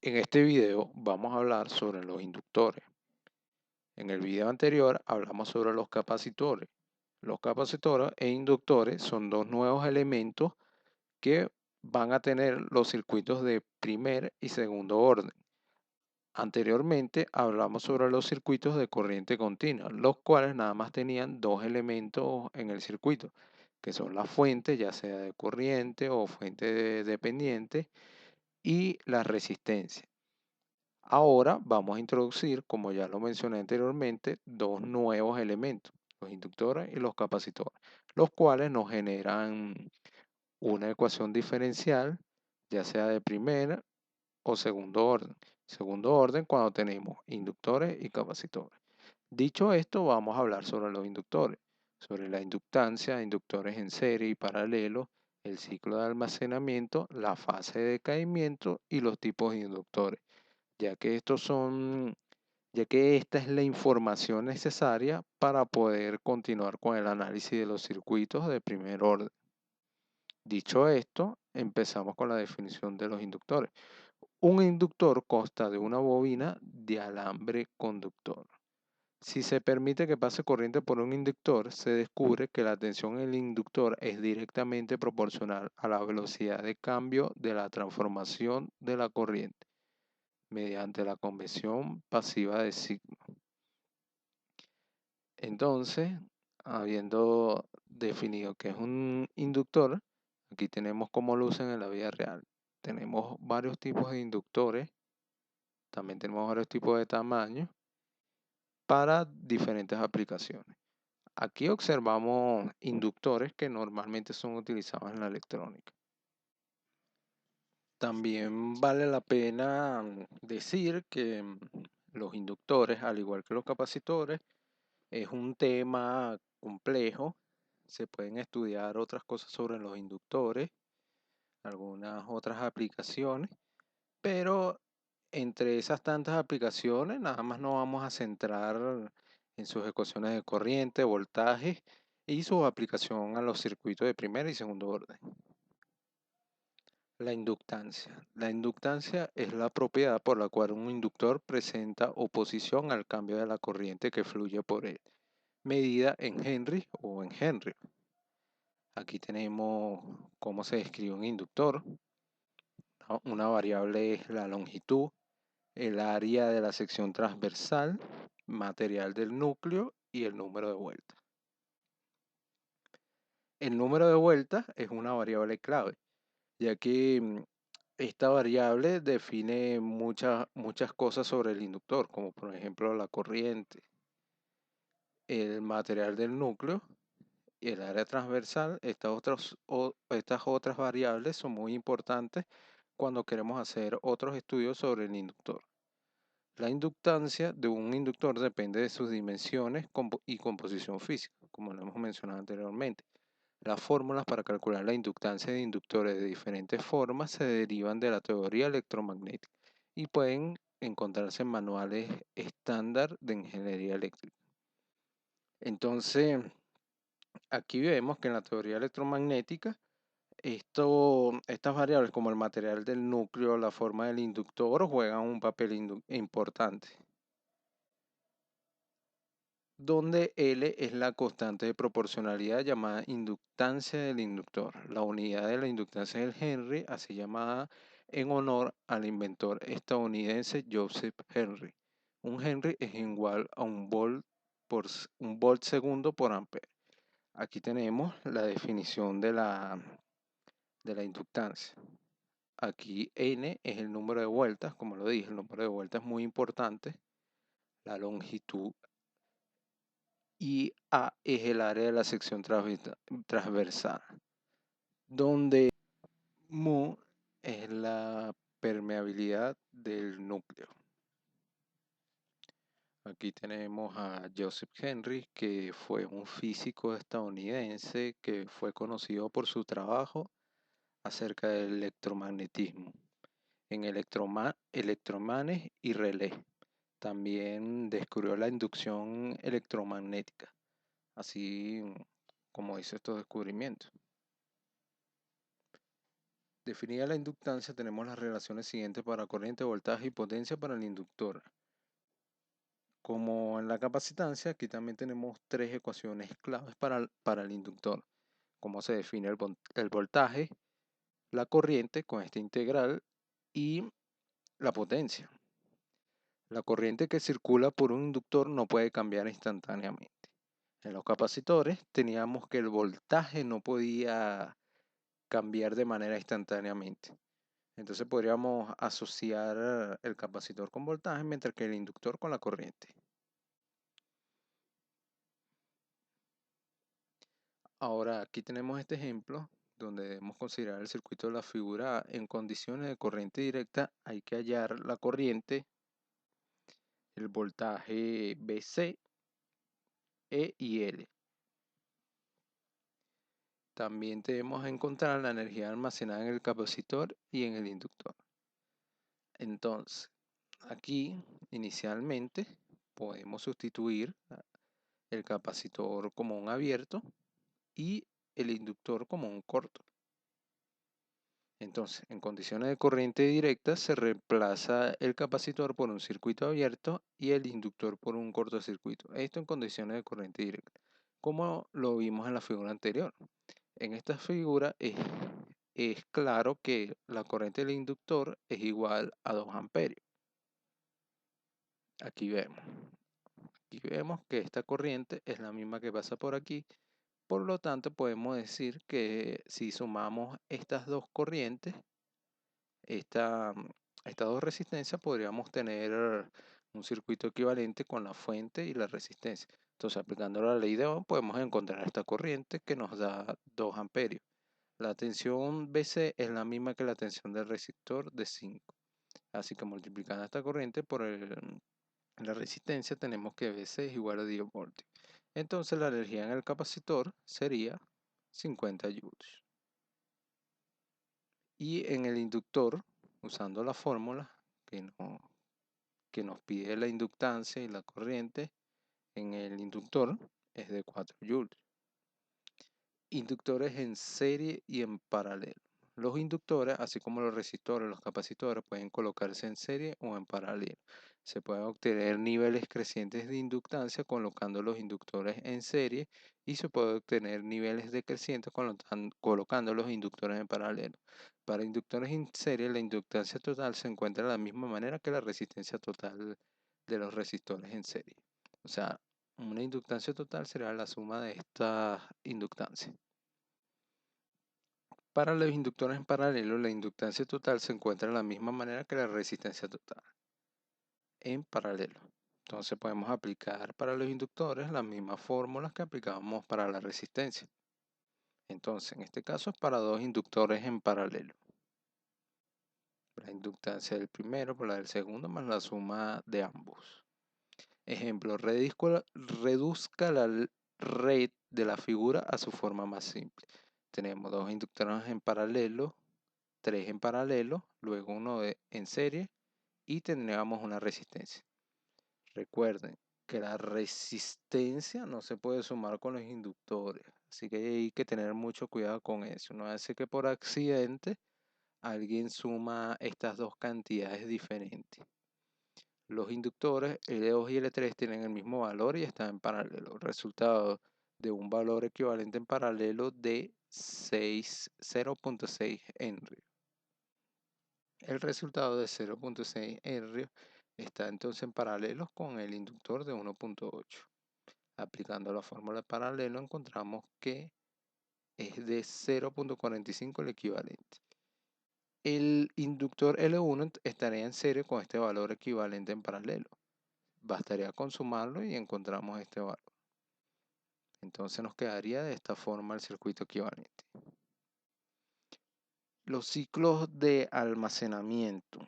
En este video vamos a hablar sobre los inductores. En el video anterior hablamos sobre los capacitores. Los capacitores e inductores son dos nuevos elementos que van a tener los circuitos de primer y segundo orden. Anteriormente hablamos sobre los circuitos de corriente continua, los cuales nada más tenían dos elementos en el circuito, que son la fuente, ya sea de corriente o fuente dependiente, y la resistencia. Ahora vamos a introducir, como ya lo mencioné anteriormente, dos nuevos elementos, los inductores y los capacitores, los cuales nos generan una ecuación diferencial, ya sea de primer o segundo orden. Segundo orden cuando tenemos inductores y capacitores. Dicho esto, vamos a hablar sobre los inductores, sobre la inductancia, inductores en serie y paralelo, el ciclo de almacenamiento, la fase de decaimiento y los tipos de inductores, ya que ya que esta es la información necesaria para poder continuar con el análisis de los circuitos de primer orden. Dicho esto, empezamos con la definición de los inductores. Un inductor consta de una bobina de alambre conductor. Si se permite que pase corriente por un inductor, se descubre que la tensión en el inductor es directamente proporcional a la velocidad de cambio de la transformación de la corriente mediante la convención pasiva de signo. Entonces, habiendo definido que es un inductor, aquí tenemos cómo lucen en la vida real. Tenemos varios tipos de inductores, también tenemos varios tipos de tamaños para diferentes aplicaciones. Aquí observamos inductores que normalmente son utilizados en la electrónica. También vale la pena decir que los inductores, al igual que los capacitores, es un tema complejo. Se pueden estudiar otras cosas sobre los inductores, algunas otras aplicaciones, pero entre esas tantas aplicaciones, nada más nos vamos a centrar en sus ecuaciones de corriente, voltaje y su aplicación a los circuitos de primer y segundo orden. La inductancia. La inductancia es la propiedad por la cual un inductor presenta oposición al cambio de la corriente que fluye por él, medida en Henry o en Henry. Aquí tenemos cómo se describe un inductor. Una variable es la longitud, el área de la sección transversal, material del núcleo y el número de vueltas. El número de vueltas es una variable clave, ya que esta variable define muchas cosas sobre el inductor, como por ejemplo la corriente, el material del núcleo y el área transversal. Estas otras variables son muy importantes cuando queremos hacer otros estudios sobre el inductor. La inductancia de un inductor depende de sus dimensiones y composición física, como lo hemos mencionado anteriormente. Las fórmulas para calcular la inductancia de inductores de diferentes formas se derivan de la teoría electromagnética y pueden encontrarse en manuales estándar de ingeniería eléctrica. Entonces, aquí vemos que en la teoría electromagnética, estas variables como el material del núcleo, la forma del inductor, juegan un papel importante, donde L es la constante de proporcionalidad llamada inductancia del inductor. La unidad de la inductancia del Henry, así llamada en honor al inventor estadounidense Joseph Henry. Un Henry es igual a un volt segundo por ampere. Aquí tenemos la definición de la inductancia. Aquí N es el número de vueltas, como lo dije, el número de vueltas es muy importante. La longitud y A es el área de la sección transversal, donde mu es la permeabilidad del núcleo. Aquí tenemos a Joseph Henry, que fue un físico estadounidense que fue conocido por su trabajo acerca del electromagnetismo en electromanes y relé. También descubrió la inducción electromagnética, así como hizo estos descubrimientos. Definida la inductancia, tenemos las relaciones siguientes para corriente, voltaje y potencia para el inductor. Como en la capacitancia, aquí también tenemos tres ecuaciones claves para el inductor. Cómo se define el voltaje, la corriente con esta integral y la potencia. La corriente que circula por un inductor no puede cambiar instantáneamente. En los capacitores teníamos que el voltaje no podía cambiar de manera instantáneamente. Entonces podríamos asociar el capacitor con voltaje, mientras que el inductor con la corriente. Ahora aquí tenemos este ejemplo donde debemos considerar el circuito de la figura. En condiciones de corriente directa hay que hallar la corriente, el voltaje BC, E y L. También debemos encontrar la energía almacenada en el capacitor y en el inductor. Entonces, aquí inicialmente podemos sustituir el capacitor como un abierto y el inductor como un corto. Entonces, en condiciones de corriente directa se reemplaza el capacitor por un circuito abierto y el inductor por un cortocircuito. Esto en condiciones de corriente directa, como lo vimos en la figura anterior. En esta figura es claro que la corriente del inductor es igual a 2 amperios. Aquí vemos que esta corriente es la misma que pasa por aquí. Por lo tanto, podemos decir que si sumamos estas dos corrientes, estas dos resistencias, podríamos tener un circuito equivalente con la fuente y la resistencia. Entonces, aplicando la ley de Ohm, podemos encontrar esta corriente que nos da 2 amperios. La tensión BC es la misma que la tensión del resistor de 5. Así que multiplicando esta corriente por la resistencia, tenemos que BC es igual a 10 voltios. Entonces, la energía en el capacitor sería 50 joules. Y en el inductor, usando la fórmula que nos pide la inductancia y la corriente, en el inductor es de 4 joules. Inductores en serie y en paralelo. Los inductores, así como los resistores, los capacitores, pueden colocarse en serie o en paralelo. Se pueden obtener niveles crecientes de inductancia colocando los inductores en serie y se puede obtener niveles decrecientes colocando los inductores en paralelo. Para inductores en serie, la inductancia total se encuentra de la misma manera que la resistencia total de los resistores en serie. O sea, una inductancia total será la suma de estas inductancias. Para los inductores en paralelo, la inductancia total se encuentra de la misma manera que la resistencia total en paralelo. Entonces podemos aplicar para los inductores las mismas fórmulas que aplicábamos para la resistencia. Entonces, en este caso es para dos inductores en paralelo. La inductancia del primero por la del segundo más la suma de ambos. Ejemplo, reduzca la red de la figura a su forma más simple. Tenemos dos inductores en paralelo, tres en paralelo, luego uno en serie y tendríamos una resistencia. Recuerden que la resistencia no se puede sumar con los inductores, así que hay que tener mucho cuidado con eso. No hace que por accidente alguien suma estas dos cantidades diferentes. Los inductores L2 y L3 tienen el mismo valor y están en paralelo. Resultado de un valor equivalente en paralelo de 0.6 Henry. El resultado de 0.6 Henry está entonces en paralelo con el inductor de 1.8. Aplicando la fórmula de paralelo encontramos que es de 0.45 el equivalente. El inductor L1 estaría en serie con este valor equivalente en paralelo. Bastaría con sumarlo y encontramos este valor. Entonces nos quedaría de esta forma el circuito equivalente. Los ciclos de almacenamiento.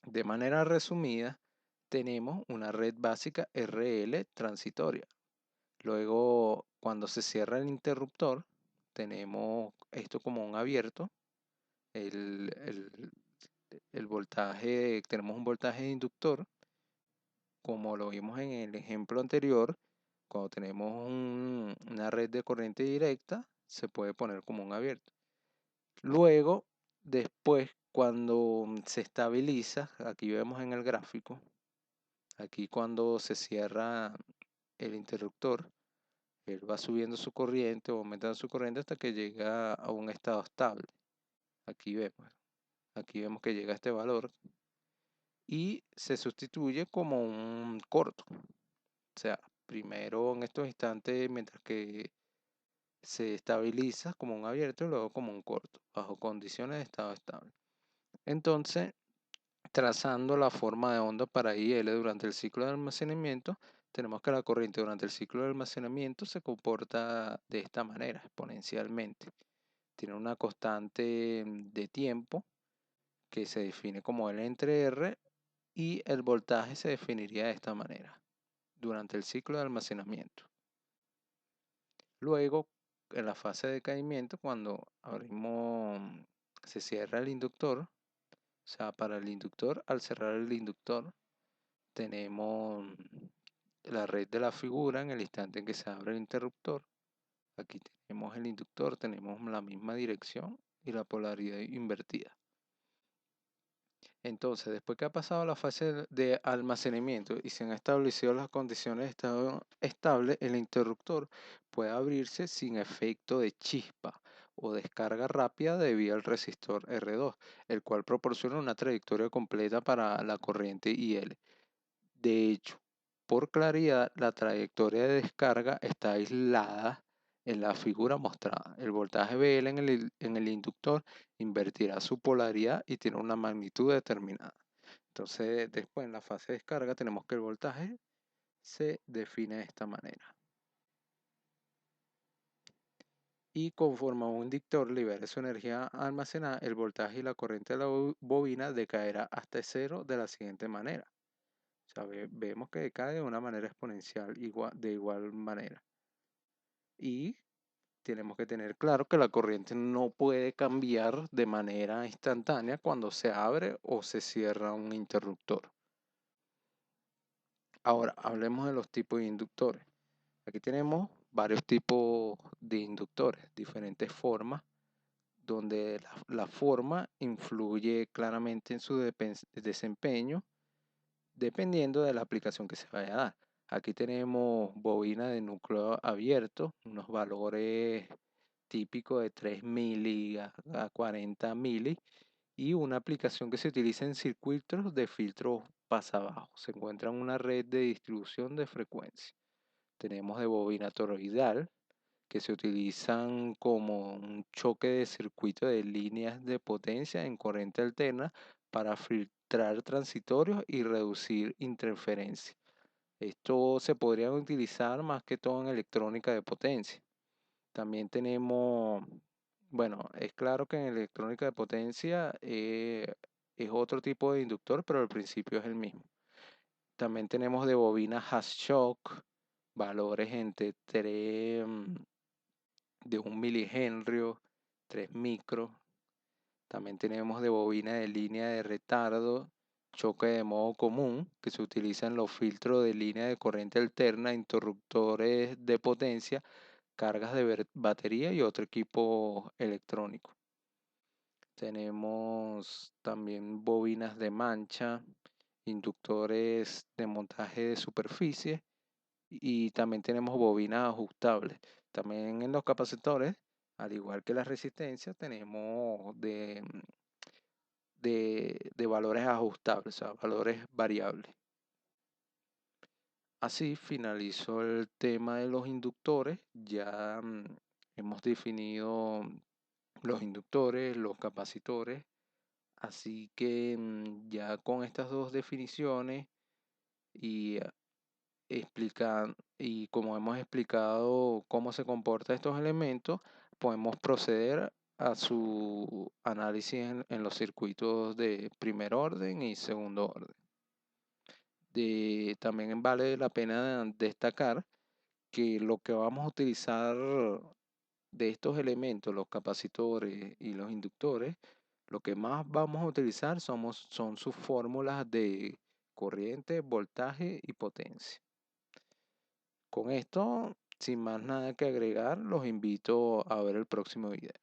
De manera resumida, tenemos una red básica RL transitoria. Luego, cuando se cierra el interruptor, tenemos esto como un abierto. El voltaje, tenemos un voltaje de inductor, como lo vimos en el ejemplo anterior. Cuando tenemos una red de corriente directa, se puede poner como un abierto. Luego Después, cuando se estabiliza, aquí vemos en el gráfico, aquí cuando se cierra el interruptor, él va subiendo su corriente o aumentando su corriente hasta que llega a un estado estable. Aquí vemos que llega a este valor y se sustituye como un corto. O sea, primero en estos instantes, mientras que se estabiliza como un abierto y luego como un corto, bajo condiciones de estado estable. Entonces, trazando la forma de onda para IL durante el ciclo de almacenamiento, tenemos que la corriente durante el ciclo de almacenamiento se comporta de esta manera, exponencialmente. Tiene una constante de tiempo que se define como L entre R y el voltaje se definiría de esta manera durante el ciclo de almacenamiento. Luego, en la fase de decaimiento, cuando se cierra el inductor, o sea, para el inductor, al cerrar el inductor, tenemos la red de la figura en el instante en que se abre el interruptor. Aquí tenemos el inductor, tenemos la misma dirección y la polaridad invertida. Entonces, después que ha pasado la fase de almacenamiento y se han establecido las condiciones de estado estable, el interruptor puede abrirse sin efecto de chispa o descarga rápida debido al resistor R2, el cual proporciona una trayectoria completa para la corriente IL. De hecho, por claridad, la trayectoria de descarga está aislada en la figura mostrada. El voltaje BL en el inductor invertirá su polaridad y tiene una magnitud determinada. Entonces, después en la fase de descarga tenemos que el voltaje se define de esta manera. Y conforme un inductor libere su energía almacenada, el voltaje y la corriente de la bobina decaerá hasta cero de la siguiente manera. O sea, vemos que decae de una manera exponencial, de igual manera. Y tenemos que tener claro que la corriente no puede cambiar de manera instantánea cuando se abre o se cierra un interruptor. Ahora, hablemos de los tipos de inductores. Aquí tenemos varios tipos de inductores, diferentes formas, donde la forma influye claramente en su desempeño dependiendo de la aplicación que se vaya a dar. Aquí tenemos bobina de núcleo abierto, unos valores típicos de 3 mili a 40 mili y una aplicación que se utiliza en circuitos de filtros pasabajo. Se encuentra en una red de distribución de frecuencia. Tenemos de bobina toroidal que se utilizan como un choque de circuito de líneas de potencia en corriente alterna para filtrar transitorios y reducir interferencia. Esto se podría utilizar más que todo en electrónica de potencia. También tenemos, bueno, es claro que en electrónica de potencia es otro tipo de inductor, pero el principio es el mismo. También tenemos de bobina Harsh-Shock, valores entre 3 de 1 milihenrio, 3 micros. También tenemos de bobina de línea de retardo, choque de modo común, que se utiliza en los filtros de línea de corriente alterna, interruptores de potencia, cargas de batería y otro equipo electrónico. Tenemos también bobinas de mancha, inductores de montaje de superficie y también tenemos bobinas ajustables. También en los capacitores, al igual que las resistencias, tenemos de valores ajustables, o sea, valores variables. Así finalizó el tema de los inductores. Ya hemos definido los inductores, los capacitores. Así que ya con estas dos definiciones y y como hemos explicado cómo se comportan estos elementos, podemos proceder a su análisis en los circuitos de primer orden y segundo orden. También vale la pena destacar que lo que vamos a utilizar de estos elementos, los capacitores y los inductores, lo que más vamos a utilizar son sus fórmulas de corriente, voltaje y potencia. Con esto, sin más nada que agregar, los invito a ver el próximo video.